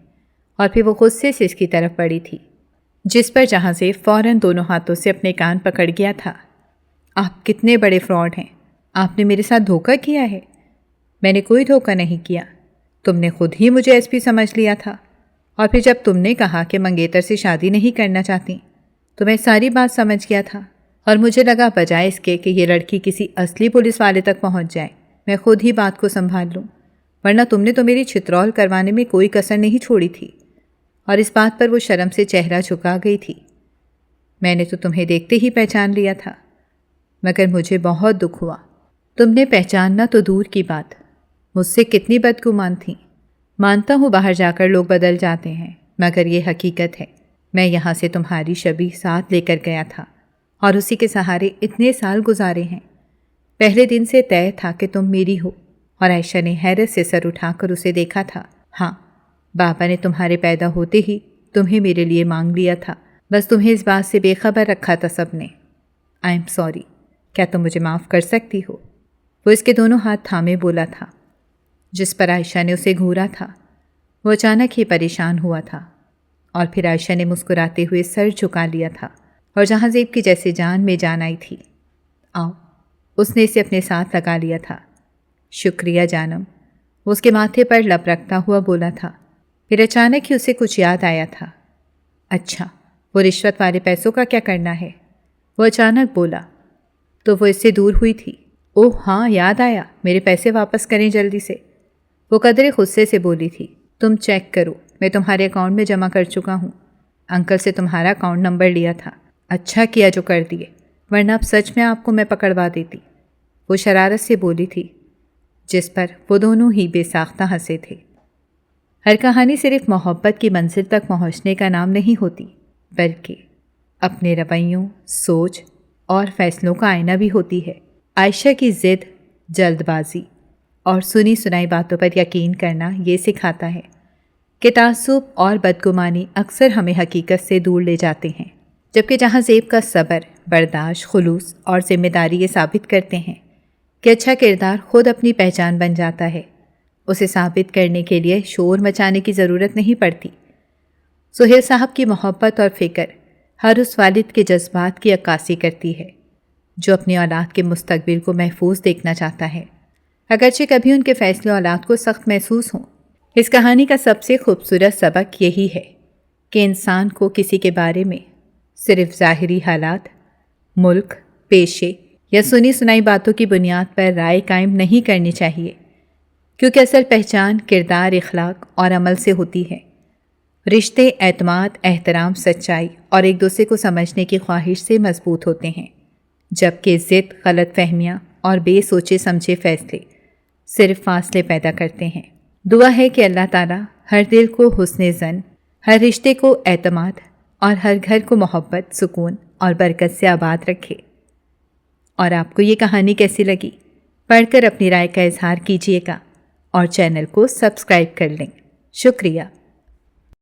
और फिर वो गुस्से से इसकी तरफ बढ़ी थी, जिस पर जहाँज़ेब फ़ौरन दोनों हाथों से अपने कान पकड़ गया था। आप कितने बड़े फ्रॉड हैं, आपने मेरे साथ धोखा किया है। मैंने कोई धोखा नहीं किया, तुमने खुद ही मुझे एसपी समझ लिया था, और फिर जब तुमने कहा कि मंगेतर से शादी नहीं करना चाहती तो मैं सारी बात समझ गया था, और मुझे लगा बजाय इसके कि ये लड़की किसी असली पुलिस वाले तक पहुंच जाए, मैं खुद ही बात को संभाल लूँ, वरना तुमने तो मेरी छितरौल करवाने में कोई कसर नहीं छोड़ी थी। और इस बात पर वो शर्म से चेहरा झुका गई थी। मैंने तो तुम्हें देखते ही पहचान लिया था, मगर मुझे बहुत दुख हुआ। तुमने पहचानना तो दूर की बात, मुझसे कितनी बदगुमान थी। मानता हूँ बाहर जाकर लोग बदल जाते हैं, मगर ये हकीकत है। मैं यहाँ से तुम्हारी शबीह साथ लेकर गया था और उसी के सहारे इतने साल गुजारे हैं। पहले दिन से तय था कि तुम मेरी हो। और आयशा ने हैरत से सर उठाकर उसे देखा था। हाँ, बाबा ने तुम्हारे पैदा होते ही तुम्हें मेरे लिए मांग लिया था, बस तुम्हें इस बात से बेखबर रखा था सबने। आई एम सॉरी, क्या तुम मुझे माफ़ कर सकती हो? वो इसके दोनों हाथ थामे बोला था। जिस पर आयशा ने उसे घूरा था वो अचानक ही परेशान हुआ था, और फिर आयशा ने मुस्कुराते हुए सर झुका लिया था, और जहाँज़ेब की जैसे जान में जान आई थी। आओ, उसने इसे अपने साथ लगा लिया था। शुक्रिया जानम, वो उसके माथे पर लब रखता हुआ बोला था। फिर अचानक ही उसे कुछ याद आया था। अच्छा, वो रिश्वत वाले पैसों का क्या करना है? वो अचानक बोला तो वो इससे दूर हुई थी। ओह हाँ, याद आया, मेरे पैसे वापस करें जल्दी से। वो कदरे गुस्से से बोली थी। तुम चेक करो, मैं तुम्हारे अकाउंट में जमा कर चुका हूँ। अंकल से तुम्हारा अकाउंट नंबर लिया था। अच्छा किया जो कर दिए, वरना अब सच में आपको मैं पकड़वा देती। वो शरारत से बोली थी, जिस पर वो दोनों ही बेसाख्ता हंसे थे। हर कहानी सिर्फ मोहब्बत की मंजिल तक पहुँचने का नाम नहीं होती, बल्कि अपने रवैयों, सोच और फैसलों का आईना भी होती है। आयशा की ज़िद, जल्दबाजी और सुनी सुनाई बातों पर यकीन करना ये सिखाता है कि तासुब और बदगुमानी अक्सर हमें हकीकत से दूर ले जाते हैं, जबकि जहाँज़ेब का सब्र, बर्दाश्त, खुलूस और जिम्मेदारी ये साबित करते हैं कि अच्छा किरदार खुद अपनी पहचान बन जाता है। उसे साबित करने के लिए शोर मचाने की ज़रूरत नहीं पड़ती। सुहेल साहब की मोहब्बत और फ़िक्र हर उस वालिद के जज्बात की अक्कासी करती है जो अपनी औलाद के मुस्तकबिल को महफूज देखना चाहता है, अगरचे कभी उनके फ़ैसले औलाद को सख्त महसूस हों। इस कहानी का सबसे खूबसूरत सबक यही है कि इंसान को किसी के बारे में सिर्फ ज़ाहिरी हालात, मुल्क, पेशे या सुनी सुनाई बातों की बुनियाद पर राय कायम नहीं करनी चाहिए, क्योंकि असल पहचान किरदार, इखलाक और अमल से होती है। रिश्ते एतमाद, एहतराम, सच्चाई और एक दूसरे को समझने की ख्वाहिश से मजबूत होते हैं, जबकि ज़िद, गलत फहमियाँ और बेसोचे समझे फ़ैसले सिर्फ फासले पैदा करते हैं। दुआ है कि अल्लाह ताला हर दिल को हुस्न ज़न, हर रिश्ते को एतमाद और हर घर को मोहब्बत, सुकून और बरकत से आबाद रखे। और आपको ये कहानी कैसी लगी? पढ़कर अपनी राय का इजहार कीजिएगा और चैनल को सब्सक्राइब कर लें। शुक्रिया।